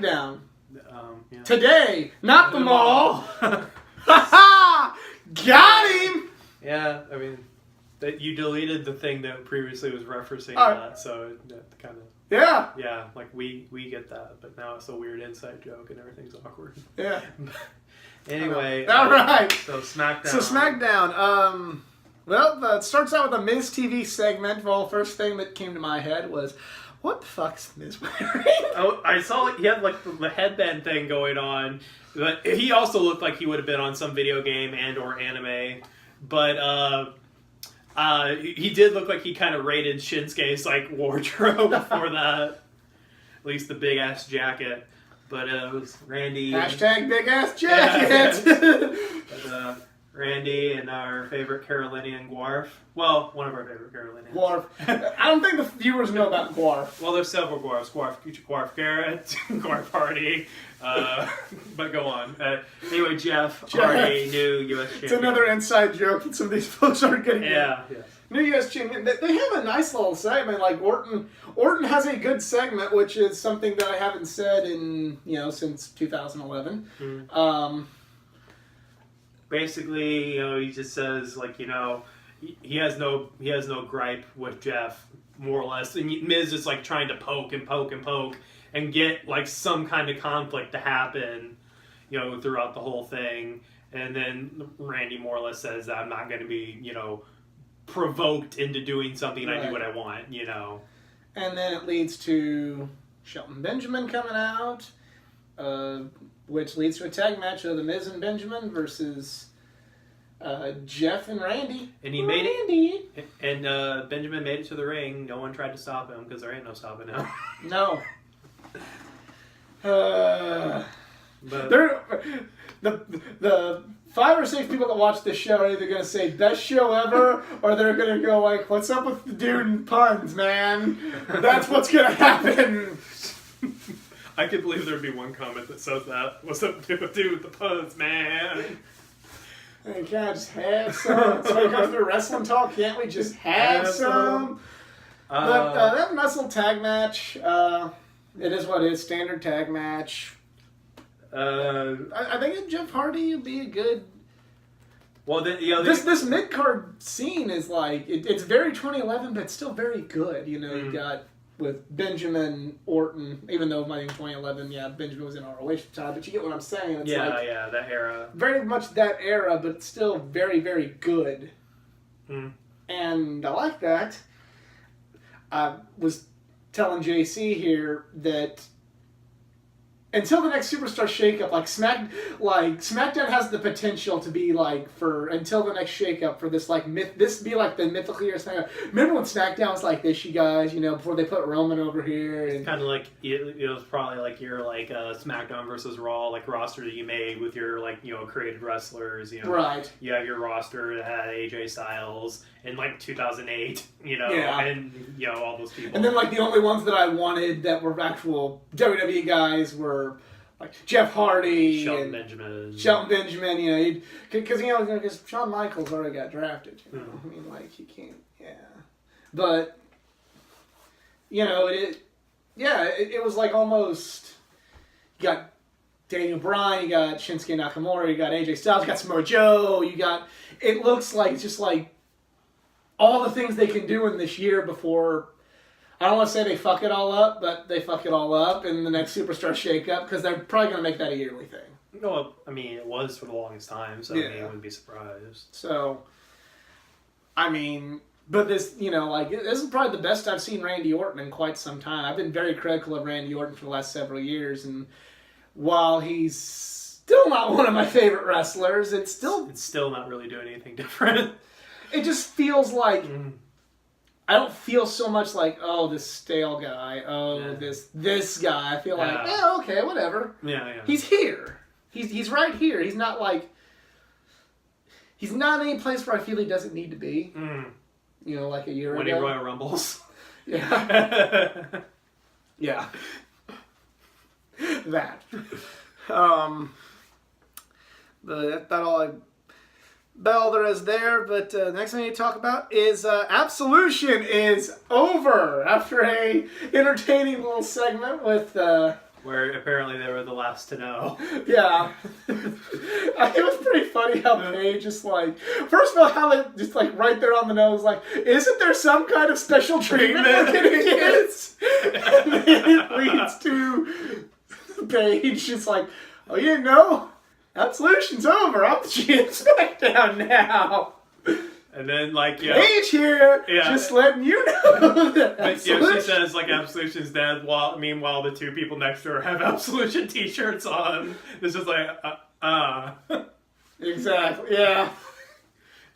Smackdown. Yeah. Today, not the mall. Ha Got him! Yeah, I mean, that you deleted the thing that previously was referencing that, so that kind of... Yeah, like we get that, but now it's a weird inside joke and everything's awkward. Yeah. Anyway. All right. So Smackdown. Well, it starts out with a Miz TV segment. Well, first thing that came to my head was, what the fuck's Miz wearing? Oh, I saw he had like the headband thing going on, but he also looked like he would have been on some video game and or anime. But he did look like he kind of raided Shinsuke's like wardrobe for that, at least the big ass jacket. But it was Randy. Hashtag big ass jacket. But, Randy and our favorite Carolinian Gwarf. Well, one of our favorite Carolinians. Gwarf. I don't think the viewers know about Gwarf. Well, there's several Gwarfs. Gwarf Garrett, Gwarf Hardy. But go on. Anyway, Jeff Hardy, new U.S. champion. It's another inside joke that some of these folks aren't getting. Yeah. New U.S. champion. They have a nice little segment. Like Orton has a good segment, which is something that I haven't said in since 2011. Mm. Basically, he just says like he has no gripe with Jeff, more or less. And Miz is like trying to poke and get like some kind of conflict to happen, throughout the whole thing. And then Randy more or less says that I'm not going to be, provoked into doing something. Right. I do what I want, And then it leads to Shelton Benjamin coming out, which leads to a tag match of The Miz and Benjamin versus Jeff and Randy. And he made it. And Benjamin made it to the ring. No one tried to stop him because there ain't no stopping him. No. But the 5 or 6 people that watch this show are either going to say best show ever, or they're going to go like, what's up with the dude and puns, man? That's what's going to happen. I could believe there'd be one comment that says that. What's up with the puns, man? Hey, can I just have some? So we go through wrestling talk, can't we just have some? But they have a nice little tag match. It is what it is, standard tag match. I think Jeff Hardy would be a good... Well, this mid-card scene is like, it's very 2011, but it's still very good. You got with Benjamin, Orton, even though my name 2011, Benjamin was in our relationship time, but you get what I'm saying. It's that era. Very much that era, but it's still very, very good. Mm. And I like that. I was telling JC here that until the next Superstar shakeup, SmackDown has the potential to be until the next shakeup for this this be like the mythical year SmackDown. Remember when SmackDown was like this, you guys, before they put Roman over here? And it's kind of like it was probably like your SmackDown versus Raw roster that you made with your created wrestlers. Right. You have your roster that had AJ Styles in 2008. And all those people. And then the only ones that I wanted that were actual WWE guys were Jeff Hardy, Shelton Benjamin, because Shawn Michaels already got drafted. I mean, he can't. Yeah, but it was almost. You got Daniel Bryan, you got Shinsuke Nakamura, you got AJ Styles, you got Samoa Joe, you got. It looks like just all the things they can do in this year before. I don't want to say they fuck it all up, but they fuck it all up in the next Superstar shakeup because they're probably going to make that a yearly thing. No, I mean, it was for the longest time, so I wouldn't be surprised. So, but this, this is probably the best I've seen Randy Orton in quite some time. I've been very critical of Randy Orton for the last several years, and while he's still not one of my favorite wrestlers, it's still not really doing anything different. It just feels like... I don't feel so much this stale guy, this guy. I feel okay, whatever. Yeah. He's here. He's right here. He's not he's not any place where I feel he doesn't need to be. Mm. Like a year ago. When he Royal Rumbles. Yeah. Yeah. That. But that's all there is there, but next thing I need to talk about is Absolution is over after a entertaining little segment with Where apparently they were the last to know. Yeah. It was pretty funny how Paige just like, first of all, how they just like right there on the nose, like, isn't there some kind of special treatment for kids? And then it leads to Paige just like, oh, you didn't know? Absolution's over. I'm the GM SmackDown now. And then, like, Paige here, just letting you know that she says, like, Absolution's dead, meanwhile the two people next to her have Absolution t-shirts on. It's just like, Exactly, yeah.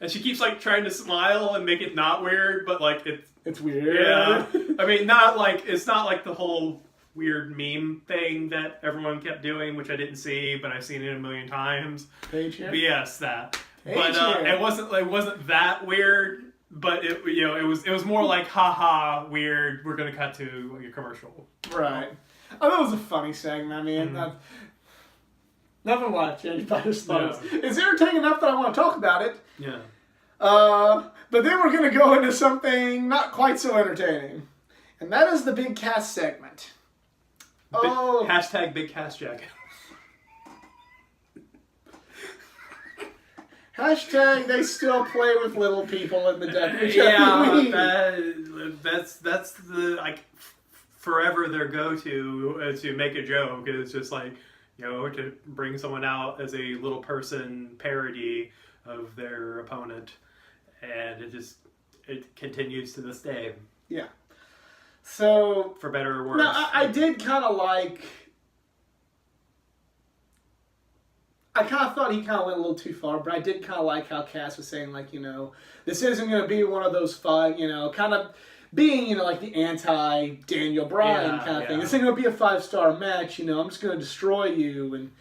And she keeps, like, trying to smile and make it not weird, but, like, it's weird. Yeah. I mean, not, like, it's not, like, the whole weird meme thing that everyone kept doing, which I didn't see, but I've seen it a million times. Paige here? But yes, that. But it wasn't that weird, but it was more like haha weird. We're gonna cut to your commercial. Right. Oh, that was a funny segment. I mean, nothing like changed by this thought. It's entertaining enough that I want to talk about it. Yeah. But then we're gonna go into something not quite so entertaining, and that is the Big Cass segment. Hashtag Big Cass Jacket. Hashtag they still play with little people in the WWE. Yeah, that's the like forever their go-to to make a joke. It's just like, to bring someone out as a little person parody of their opponent, and it continues to this day. Yeah. So for better or worse. No, I did kind of like. I kind of thought he kind of went a little too far, but I did kind of like how Cass was saying, like, this isn't going to be one of those fun, kind of being, like the anti-Daniel Bryan kind of thing. This ain't going to be a 5-star match, I'm just going to destroy you, and,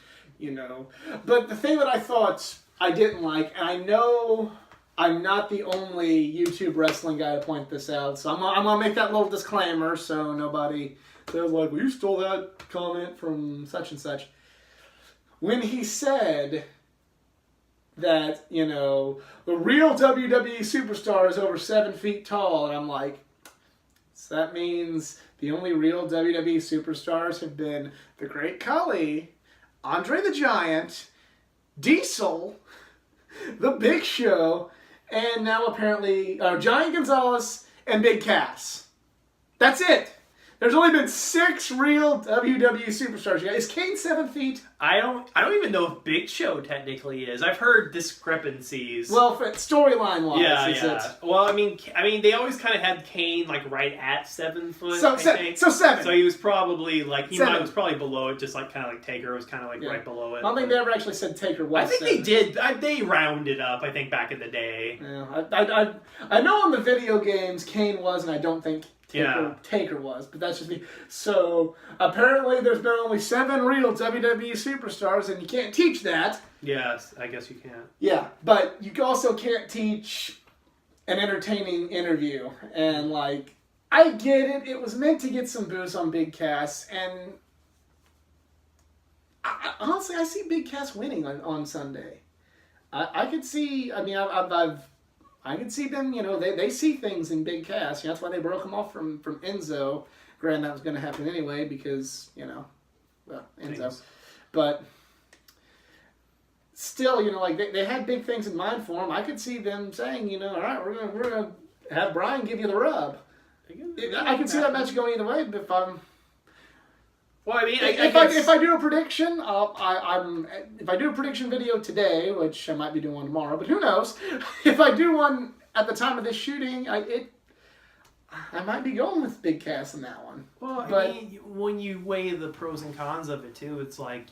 But the thing that I thought I didn't like, and I know I'm not the only YouTube wrestling guy to point this out, so I'm going to make that little disclaimer so nobody says, like, well, you stole that comment from such and such. When he said that, the real WWE superstar is over 7 feet tall, and I'm like, so that means the only real WWE superstars have been the Great Khali, Andre the Giant, Diesel, The Big Show, and now apparently Giant Gonzalez and Big Cass. That's it. There's only been 6 real WWE superstars. Is Kane 7 feet? I don't even know if Big Show technically is. I've heard discrepancies. Well, storyline wise, it? Well, I mean, they always kind of had Kane like right at 7 foot. So 7. So he was probably like was probably below it, just like kind of like Taker was kind of like right below it. I don't think they ever actually said Taker was. I think 7. they did. They rounded up. I think back in the day. Yeah, I know in the video games Kane was, and I don't think Taker was, but that's just me. So apparently there's been only 7 real WWE superstars, and you can't teach that. Yes, I guess you can't. Yeah, but you also can't teach an entertaining interview. And like, I get it. It was meant to get some boost on Big Cass, and honestly, I see Big Cass winning on Sunday. I could see. I mean, I can see them, they see things in Big Cass. That's why they broke him off from Enzo. Granted, that was going to happen anyway because, Enzo. Things. But still, like they had big things in mind for him. I could see them saying, all right, we're gonna have Bryan give you the rub. I can see that match going either way. But if I'm Well, I mean, if I do a prediction, if I do a prediction video today, which I might be doing one tomorrow, but who knows? If I do one at the time of this shooting, I might be going with Big Cass in that one. Well, I mean, when you weigh the pros and cons of it too, it's like,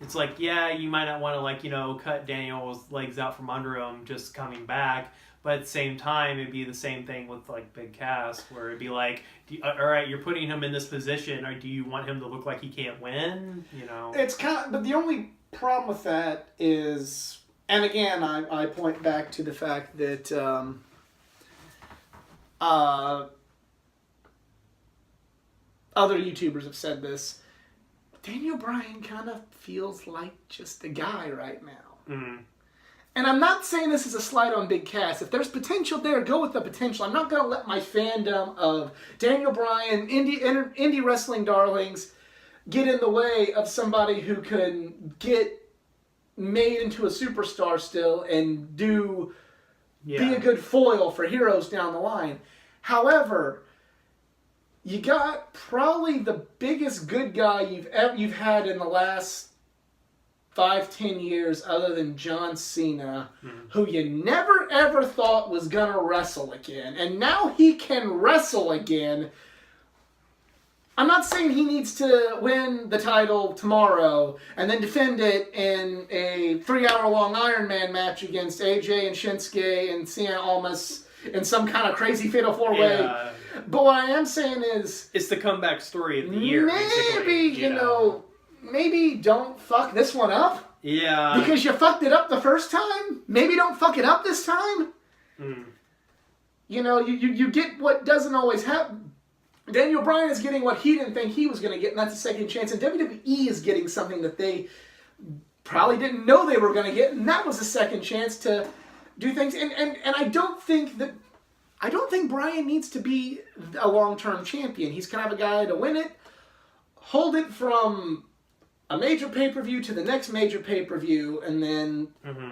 it's like, yeah, you might not want to cut Daniel's legs out from under him just coming back. But at the same time, it'd be the same thing with like Big Cass, where it'd be like, all right, you're putting him in this position, or do you want him to look like he can't win? It's but the only problem with that is, and again, I point back to the fact that other YouTubers have said this. Daniel Bryan kind of feels like just a guy right now. Mm-hmm. And I'm not saying this is a slight on Big Cass. If there's potential there, go with the potential. I'm not going to let my fandom of Daniel Bryan, indie wrestling darlings, get in the way of somebody who can get made into a superstar still and be a good foil for heroes down the line. However, you got probably the biggest good guy you've had in the last 5-10 years, other than John Cena, who you never ever thought was gonna wrestle again, and now he can wrestle again. I'm not saying he needs to win the title tomorrow and then defend it in a 3-hour-long Iron Man match against AJ and Shinsuke and Cena Almas in some kind of crazy fatal 4-way. Yeah. But what I am saying is, it's the comeback story of the year. Maybe maybe don't fuck this one up. Yeah. Because you fucked it up the first time. Maybe don't fuck it up this time. You get what doesn't always happen. Daniel Bryan is getting what he didn't think he was going to get, and that's a second chance. And WWE is getting something that they probably didn't know they were going to get, and that was a second chance to do things. And I don't think Bryan needs to be a long-term champion. He's kind of a guy to win it, hold it from a major pay-per-view to the next major pay-per-view, and then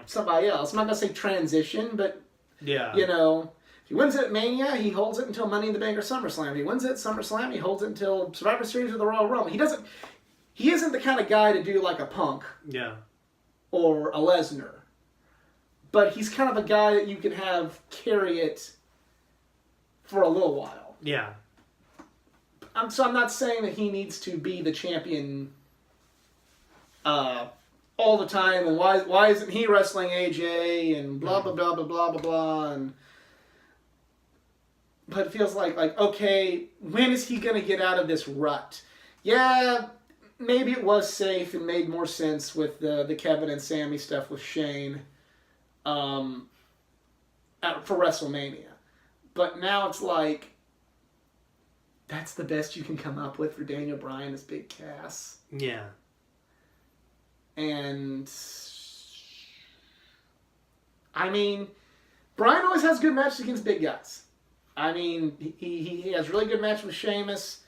somebody else. I'm not going to say transition, but if he wins it at Mania, he holds it until Money in the Bank or SummerSlam. If he wins it at SummerSlam, he holds it until Survivor Series or the Royal Rumble. He isn't the kind of guy to do like a Punk or a Lesnar. But he's kind of a guy that you can have carry it for a little while. Yeah. So I'm not saying that he needs to be the champion all the time, and why isn't he wrestling AJ and blah blah blah blah blah blah blah. But it feels like okay, when is he gonna get out of this rut? Yeah, maybe it was safe and made more sense with the Kevin and Sammy stuff with Shane for WrestleMania. But now it's like, that's the best you can come up with for Daniel Bryan as Big Cass. Yeah. And I mean, Bryan always has good matches against big guys. I mean, he has really good match with Sheamus.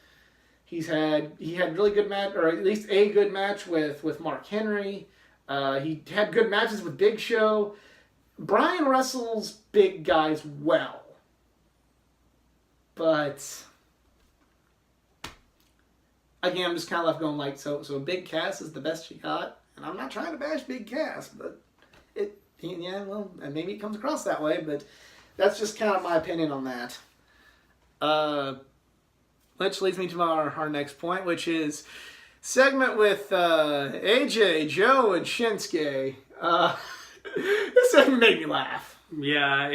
He had really good match, or at least a good match with Mark Henry. He had good matches with Big Show. Bryan wrestles big guys well. But again, I'm just kind of left going like, so Big Cass is the best you got? And I'm not trying to bash Big Cass, but maybe it comes across that way, but that's just kind of my opinion on that. Which leads me to our next point, which is segment with AJ, Joe, and Shinsuke. This segment made me laugh. Yeah,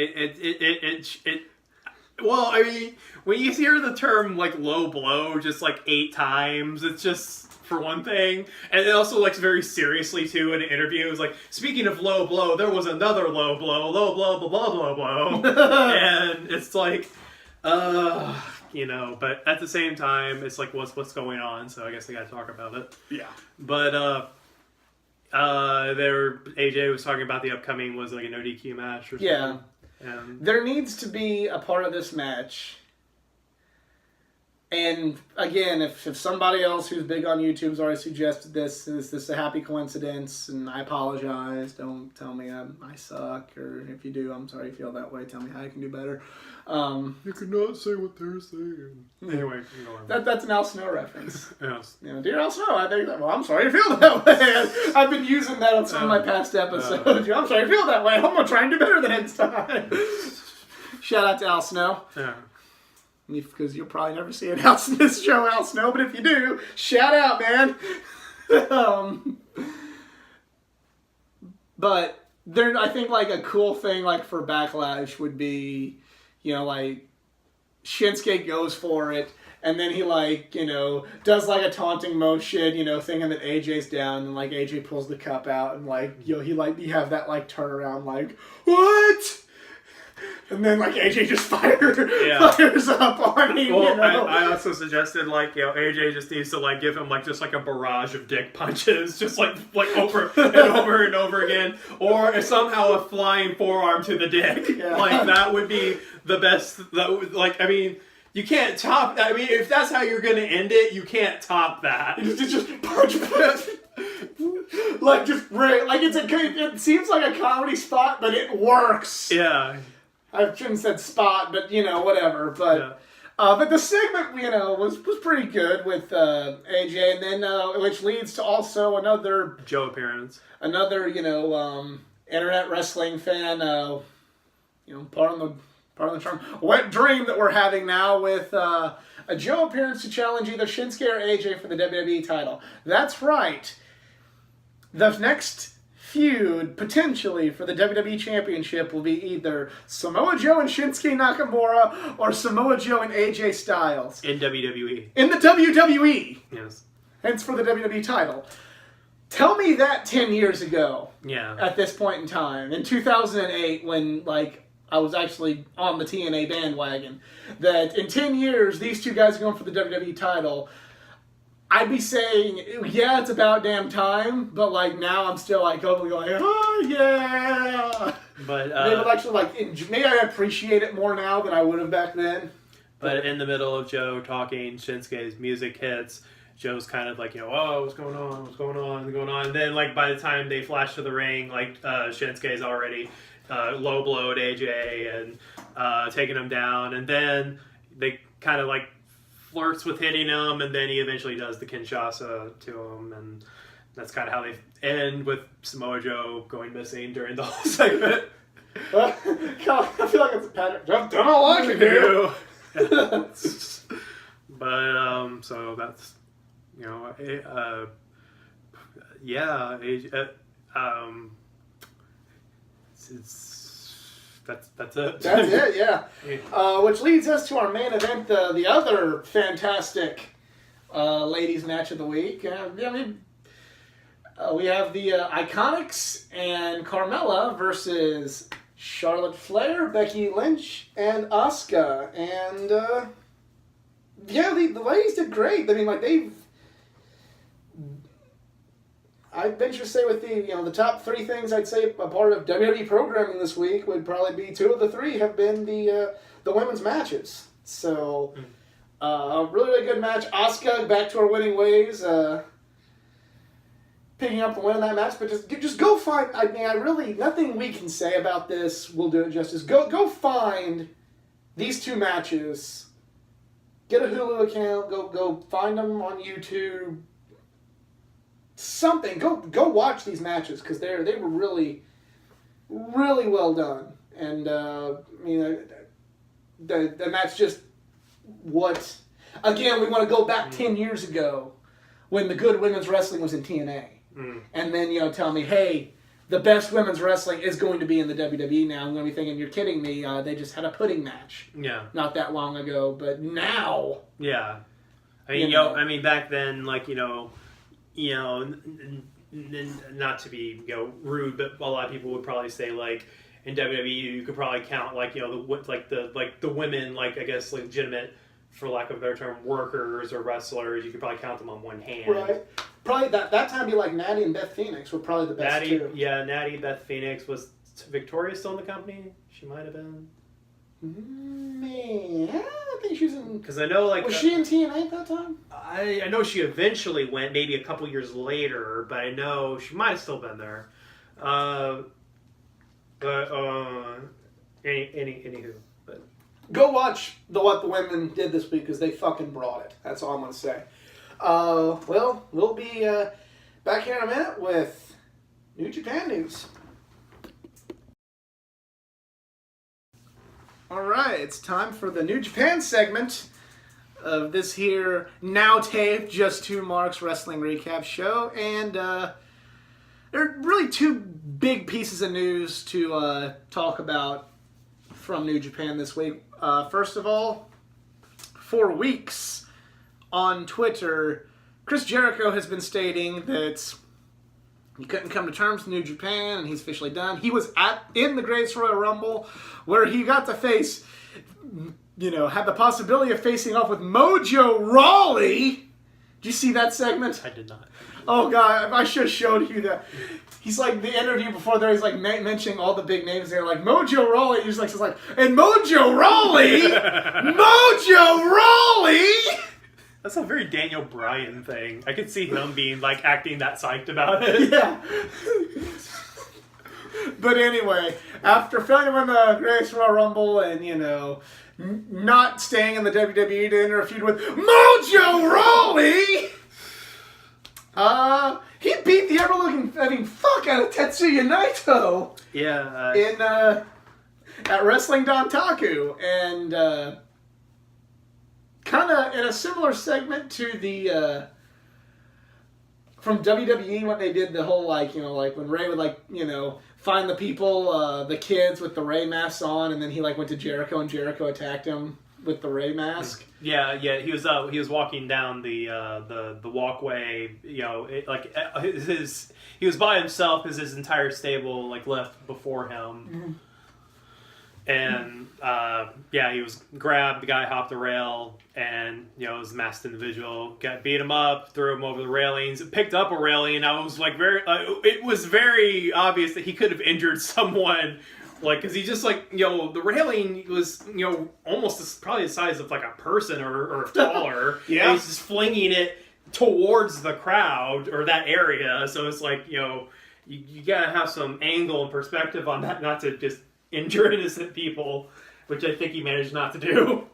well, I mean, when you hear the term like low blow just like 8 times, it's just, for one thing, and it also like very seriously too in an interview. It was like, speaking of low blow, there was another low blow, blah blah blah blah, and it's like, but at the same time, it's like what's going on? So I guess I got to talk about it. Yeah. But AJ was talking about the upcoming was like a no DQ match or something. Yeah. There needs to be a part of this match. And again, if somebody else who's big on YouTube's already suggested this, is this a happy coincidence? And I apologize. Don't tell me I suck. Or if you do, I'm sorry you feel that way. Tell me how I can do better. You cannot say what they're saying. Anyway, that's an Al Snow reference. Yes. Dear Al Snow, I think that. Well, I'm sorry you feel that way. I've been using that on some of my past episodes. I'm sorry you feel that way. I'm gonna try and do better the next time. Shout out to Al Snow. Yeah. Because you'll probably never see an this show, Al Snow, but if you do, shout out, man. But I think like a cool thing like for Backlash would be, like Shinsuke goes for it, and then he does like a taunting motion, thinking that AJ's down, and like AJ pulls the cup out, and you have that like turnaround like, what? And then, AJ just fires up on him, Well, I also suggested, AJ just needs to, give him, just a barrage of dick punches, just, over and over and over again. Or somehow a flying forearm to the dick. Yeah. That would be the best. You can't top that. I mean, if that's how you're going to end it, you can't top that. It's just punch like just like it seems like a comedy spot, but it works. Yeah. I shouldn't said spot, but whatever. But but the segment was pretty good with AJ, and then which leads to also another Joe appearance. Another internet wrestling fan. Pardon the term, wet dream that we're having now with a Joe appearance to challenge either Shinsuke or AJ for the WWE title. That's right. The next feud, potentially, for the WWE Championship will be either Samoa Joe and Shinsuke Nakamura or Samoa Joe and AJ Styles. In WWE. In the WWE! Yes. Hence for the WWE title. Tell me that 10 years ago. Yeah. At this point in time. In 2008, when, I was actually on the TNA bandwagon, that in 10 years, these two guys are going for the WWE title. I'd be saying, yeah, it's about damn time, but now I'm still totally going, oh yeah. But they would actually maybe I appreciate it more now than I would have back then. But in the middle of Joe talking, Shinsuke's music hits. Joe's kind of oh, what's going on? What's going on? What's going on? And then by the time they flash to the ring, Shinsuke's already low blowed AJ and taking him down, and then they kind of flirts with hitting him, and then he eventually does the Kinshasa to him, and that's kind of how they end with Samoa Joe going missing during the whole segment. I feel like it's a pattern. Don't like it, dude. But so that's that's it. That's it, yeah. Which leads us to our main event, the other fantastic ladies match of the week. We have the IKonics and Carmella versus Charlotte Flair, Becky Lynch, and Asuka. And the ladies did great. I mean, I'd venture to say with the top three things I'd say a part of WWE programming this week would probably be two of the three have been the women's matches. So, really good match. Asuka back to her winning ways, picking up the win in that match. But just go find. I mean, nothing we can say about this will do it justice. Go find these two matches. Get a Hulu account. Go find them on YouTube. Something. Go watch these matches because they were really, really well done. And the match just what again we want to go back 10 years ago when the good women's wrestling was in TNA, and then tell me, hey, the best women's wrestling is going to be in the WWE now. I'm going to be thinking, you're kidding me. They just had a pudding match. Yeah. Not that long ago, but now. Yeah. I mean, back then, not to be rude, but a lot of people would probably say in WWE you could probably count the women I guess legitimate, for lack of a better term, workers or wrestlers. You could probably count them on one hand. Right. Probably that time be Natty and Beth Phoenix were probably the best two. Yeah, Natty, Beth Phoenix. Was Victoria still in the company? She might have been. Man, I think she was in. Because I know was she in TNA at that time? I know she eventually went, maybe a couple years later, but I know she might have still been there. Anywho. But go watch what the women did this week because they fucking brought it. That's all I'm gonna say. Well, we'll be back here in a minute with New Japan news. Alright, it's time for the New Japan segment of this here now taped Just Two Marks Wrestling Recap show. And there are really two big pieces of news to talk about from New Japan this week. First of all, for weeks on Twitter, Chris Jericho has been stating that he couldn't come to terms with New Japan, and he's officially done. He was in the Greatest Royal Rumble, where he got to face, had the possibility of facing off with Mojo Rawley. Did you see that segment? I did not. Oh god, I should have showed you that. He's like the interview before there. He's like mentioning all the big names. They're like Mojo Rawley. He's like, and Mojo Rawley, Mojo Rawley. That's a very Daniel Bryan thing. I could see him being like acting that psyched about it. Yeah. But anyway, after failing to win the Greatest Royal Rumble and not staying in the WWE to enter a feud with Mojo Rawley. He beat the ever-looking fuck out of Tetsuya Naito. Yeah. At Wrestling Dontaku, and kind of in a similar segment to the from WWE when they did the whole like when Ray would find the people, the kids with the Ray masks on, and then he went to Jericho and Jericho attacked him with the Ray mask. Yeah. He was walking down the walkway. He was by himself because his entire stable left before him. And he was grabbed. The guy hopped the rail, and it was a masked individual. Beat him up, threw him over the railings, picked up a railing. And I was it was very obvious that he could have injured someone. Because he just the railing was almost probably the size of a person or taller. Yeah, and he's just flinging it towards the crowd or that area. So it's you gotta have some angle and perspective on that, not to just injure innocent people, which I think he managed not to do.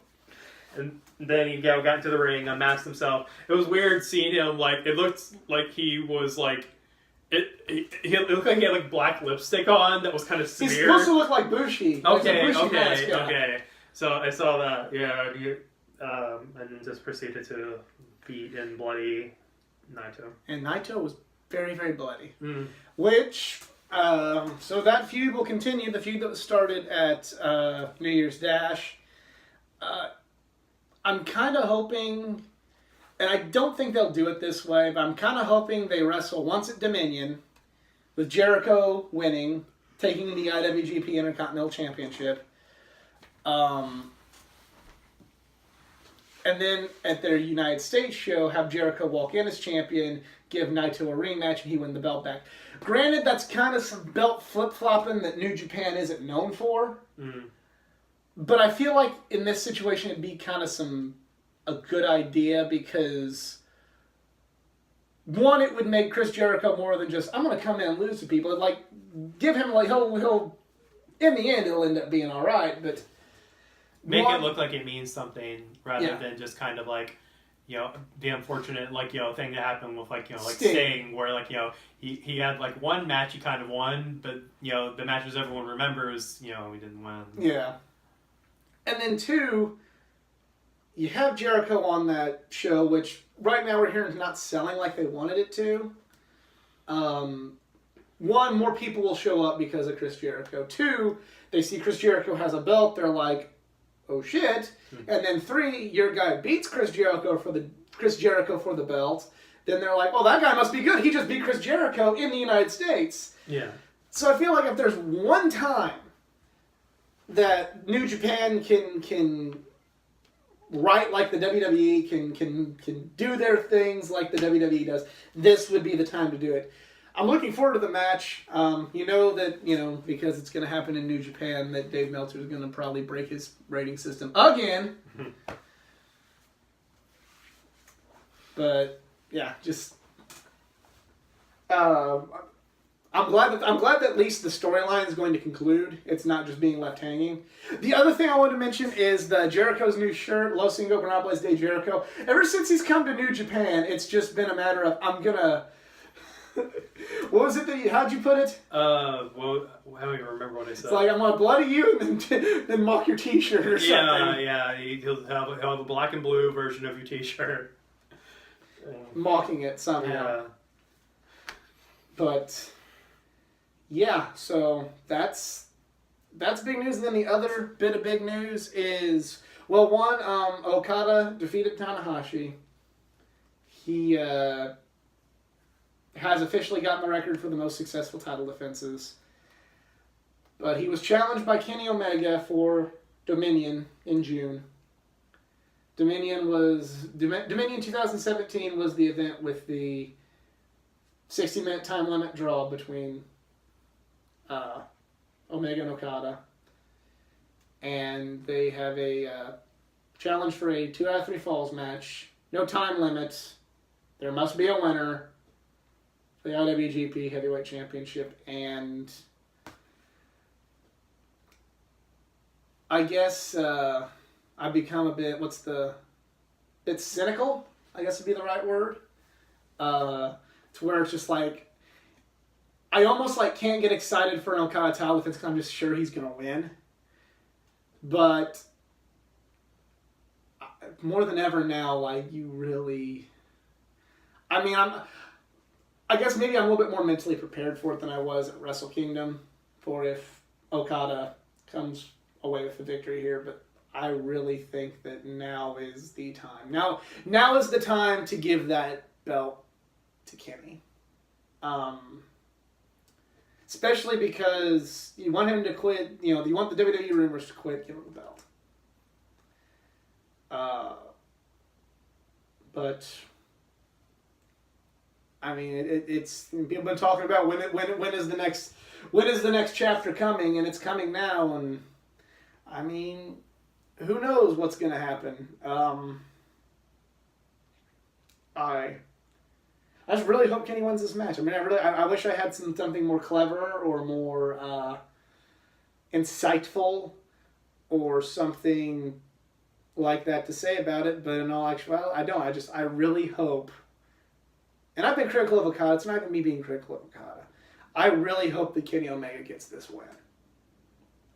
And then he got into the ring, unmasked himself. It was weird seeing him. It looked like he was it looked like he had black lipstick on that was kind of severe. He's supposed to look like Bushi. Okay. So I saw that, and then just proceeded to beat and bloody Naito. And Naito was very, very bloody. Mm. Which, so that feud will continue. The feud that was started at New Year's Dash. I'm kind of hoping, and I don't think they'll do it this way, but I'm kind of hoping they wrestle once at Dominion, with Jericho winning, taking the IWGP Intercontinental Championship. And then at their United States show, have Jericho walk in as champion, give Naito a rematch, and he win the belt back. Granted, that's kind of some belt flip-flopping that New Japan isn't known for. Mm. But I feel like in this situation it'd be kind of a good idea because, one, it would make Chris Jericho more than just, I'm going to come in and lose to people. It'd give him, he'll in the end, it'll end up being all right, but... Make it look like it means something rather than just kind of the unfortunate thing that happened with Sting, where he had one match he kind of won, but the matches everyone remembers he didn't win. Yeah. And then two, you have Jericho on that show, which right now we're hearing is not selling like they wanted it to. One, more people will show up because of Chris Jericho. Two, they see Chris Jericho has a belt, they're like, oh shit. And then three, your guy beats Chris Jericho for the belt. Then they're like, well, that guy must be good. He just beat Chris Jericho in the United States. Yeah. So I feel like if there's one time that New Japan can write like the WWE, can do their things like the WWE does, this would be the time to do it. I'm looking forward to the match. Because it's going to happen in New Japan, that Dave Meltzer is going to probably break his rating system again. But yeah, just I'm glad that at least the storyline is going to conclude. It's not just being left hanging. The other thing I wanted to mention is the Jericho's new shirt, Los Ingobernables de Jericho. Ever since he's come to New Japan, it's just been a matter of what was it how'd you put it? Well, I don't even remember what I said. It's I'm gonna bloody you and then mock your t-shirt or something. Yeah, he'll have a black and blue version of your t-shirt. Mocking it somehow. Yeah. But yeah, so that's big news. And then the other bit of big news is, well, one, Okada defeated Tanahashi. He has officially gotten the record for the most successful title defenses. But he was challenged by Kenny Omega for Dominion in June. Dominion 2017 was the event with the 60-minute time limit draw between Omega and Okada. And they have a challenge for a 2 out of 3 falls match. No time limit. There must be a winner for the IWGP Heavyweight Championship. And I guess I've become a bit, bit cynical, I guess would be the right word. To where it's just like, I almost like can't get excited for an Okada title defense because I'm just sure he's going to win. But more than ever now, like, you really... I mean, I guess maybe I'm a little bit more mentally prepared for it than I was at Wrestle Kingdom for if Okada comes away with the victory here, but I really think that now is the time. Now is the time to give that belt to Kenny. Especially because you want him to quit, you want the WWE rumors to quit, give him the belt. But I mean, it's people have been talking about when is the next chapter coming, and it's coming now, and I mean, who knows what's going to happen? I just really hope Kenny wins this match. I mean, I wish I had something more clever or more insightful or something like that to say about it, but in all actuality, I don't. I really hope, and I've been critical of Okada. It's not even me being critical of Okada. I really hope that Kenny Omega gets this win.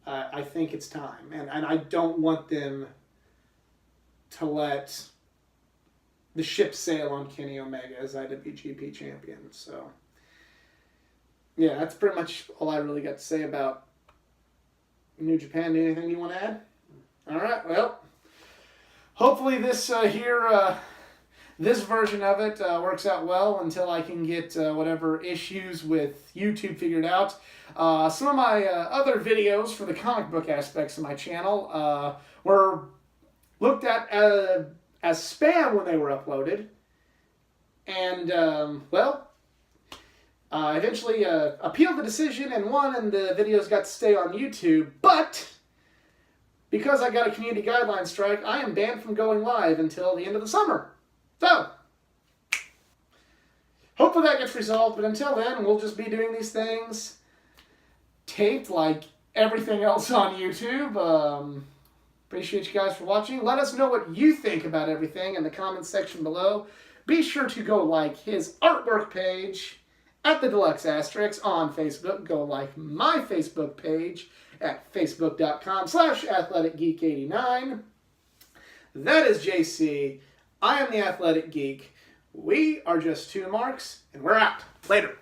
I think it's time, and I don't want them to let the ship sail on Kenny Omega as IWGP champion. So, yeah, that's pretty much all I really got to say about New Japan. Anything you want to add? All right, well, hopefully this this version of it works out well until I can get whatever issues with YouTube figured out. Some of my other videos for the comic book aspects of my channel were looked at as spam when they were uploaded. And, eventually appealed the decision and won, and the videos got to stay on YouTube. But because I got a community guideline strike, I am banned from going live until the end of the summer. So, hopefully that gets resolved, but until then, we'll just be doing these things taped like everything else on YouTube. Appreciate you guys for watching. Let us know what you think about everything in the comments section below. Be sure to go like his artwork page at the Deluxe Asterix on Facebook. Go like my Facebook page at facebook.com/athleticgeek89. That is JC. I am the Athletic Geek. We are just two marks, and we're out. Later.